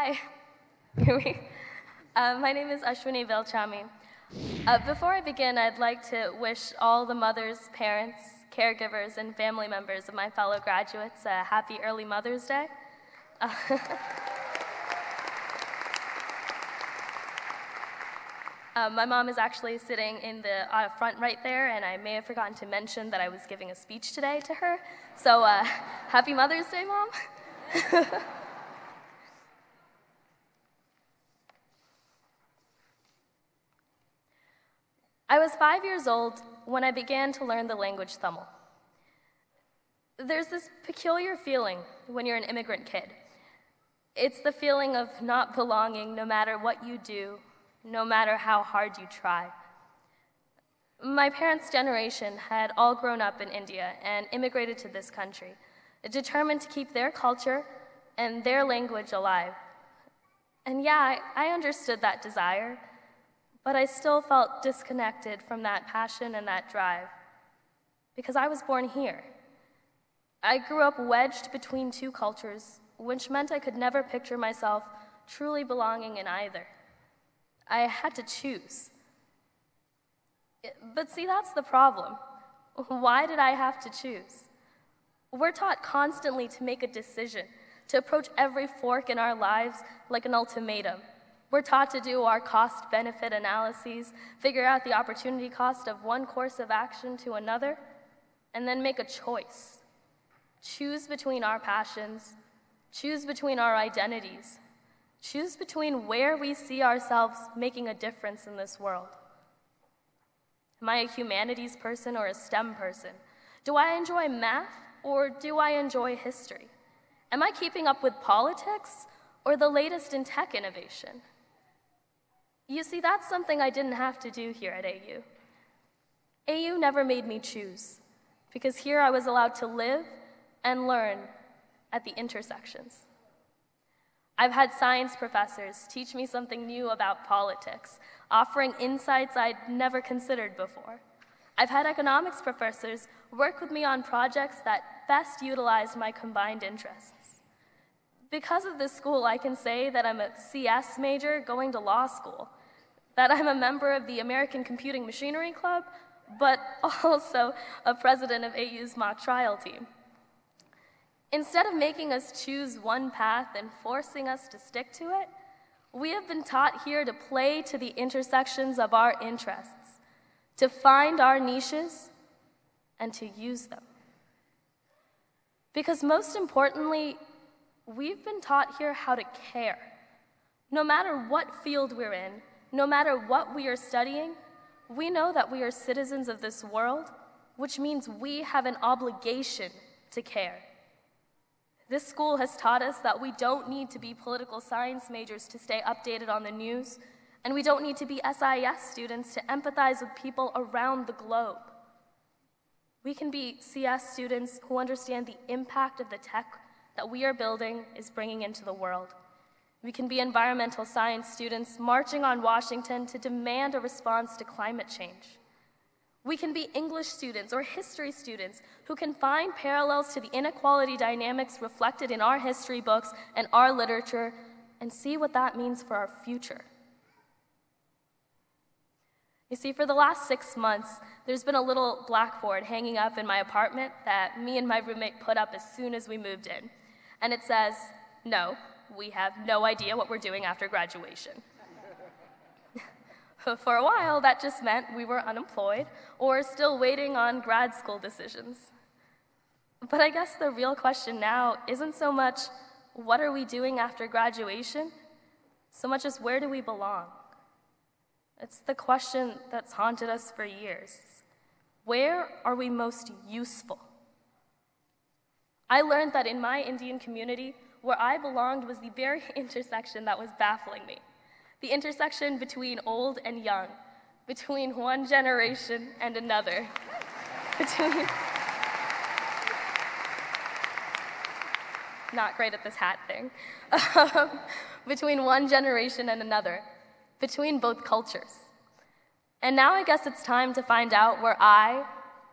Hi. My name is Ashwini Velchamy. Before I begin, I'd like to wish all the mothers, parents, caregivers, and family members of my fellow graduates a happy early Mother's Day. My mom is actually sitting in the front right there, and I may have forgotten to mention that I was giving a speech today to her. So happy Mother's Day, Mom. I was 5 years old when I began to learn the language Tamil. There's this peculiar feeling when you're an immigrant kid. It's the feeling of not belonging no matter what you do, no matter how hard you try. My parents' generation had all grown up in India and immigrated to this country, determined to keep their culture and their language alive. And yeah, I understood that desire, but I still felt disconnected from that passion and that drive, because I was born here. I grew up wedged between two cultures, which meant I could never picture myself truly belonging in either. I had to choose. But see, that's the problem. Why did I have to choose? We're taught constantly to make a decision, to approach every fork in our lives like an ultimatum. We're taught to do our cost-benefit analyses, figure out the opportunity cost of one course of action to another, and then make a choice. Choose between our passions, choose between our identities, choose between where we see ourselves making a difference in this world. Am I a humanities person or a STEM person? Do I enjoy math or do I enjoy history? Am I keeping up with politics or the latest in tech innovation? You see, that's something I didn't have to do here at AU. AU never made me choose, because here I was allowed to live and learn at the intersections. I've had science professors teach me something new about politics, offering insights I'd never considered before. I've had economics professors work with me on projects that best utilized my combined interests. Because of this school, I can say that I'm a CS major going to law school, that I'm a member of the American Computing Machinery Club, but also a president of AU's mock trial team. Instead of making us choose one path and forcing us to stick to it, we have been taught here to play to the intersections of our interests, to find our niches, and to use them. Because most importantly, we've been taught here how to care. No matter what field we're in, no matter what we are studying, we know that we are citizens of this world, which means we have an obligation to care. This school has taught us that we don't need to be political science majors to stay updated on the news, and we don't need to be SIS students to empathize with people around the globe. We can be CS students who understand the impact of the tech that we are building is bringing into the world. We can be environmental science students marching on Washington to demand a response to climate change. We can be English students or history students who can find parallels to the inequality dynamics reflected in our history books and our literature and see what that means for our future. You see, for the last 6 months, there's been a little blackboard hanging up in my apartment that me and my roommate put up as soon as we moved in. And it says, "No, we have no idea what we're doing after graduation." For a while, that just meant we were unemployed or still waiting on grad school decisions. But I guess the real question now isn't so much, what are we doing after graduation, so much as where do we belong? It's the question that's haunted us for years. Where are we most useful? I learned that in my Indian community, where I belonged was the very intersection that was baffling me. The intersection between old and young, between one generation and another, not great at this hat thing, between one generation and another, between both cultures. And now I guess it's time to find out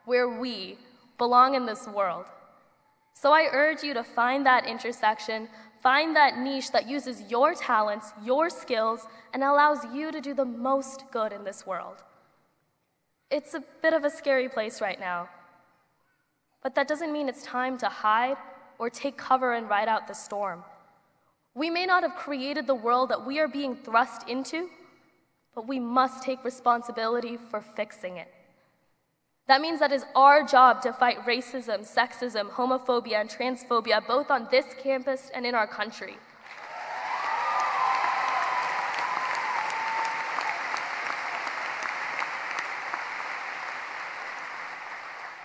where we belong in this world. So I urge you to find that intersection, Find that niche that uses your talents, your skills, and allows you to do the most good in this world. It's a bit of a scary place right now, but that doesn't mean it's time to hide or take cover and ride out the storm. We may not have created the world that we are being thrust into, but we must take responsibility for fixing it. That means that it's our job to fight racism, sexism, homophobia, and transphobia, both on this campus and in our country.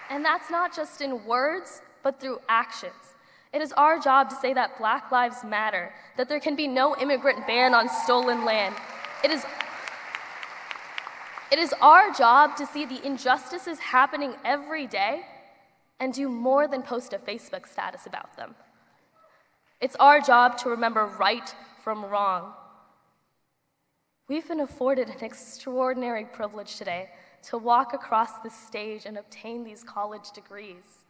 And that's not just in words, but through actions. It is our job to say that Black lives matter, that there can be no immigrant ban on stolen land. It is our job to see the injustices happening every day and do more than post a Facebook status about them. It's our job to remember right from wrong. We've been afforded an extraordinary privilege today to walk across this stage and obtain these college degrees.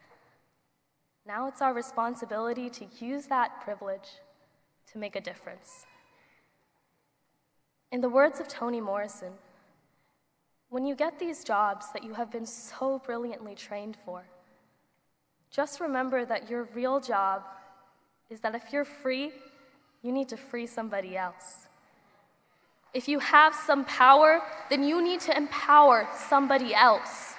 Now it's our responsibility to use that privilege to make a difference. In the words of Toni Morrison, when you get these jobs that you have been so brilliantly trained for, just remember that your real job is that if you're free, you need to free somebody else. If you have some power, then you need to empower somebody else.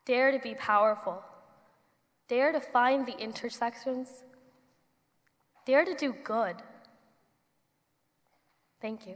Dare to be powerful. Dare to find the intersections. Dare to do good. Thank you.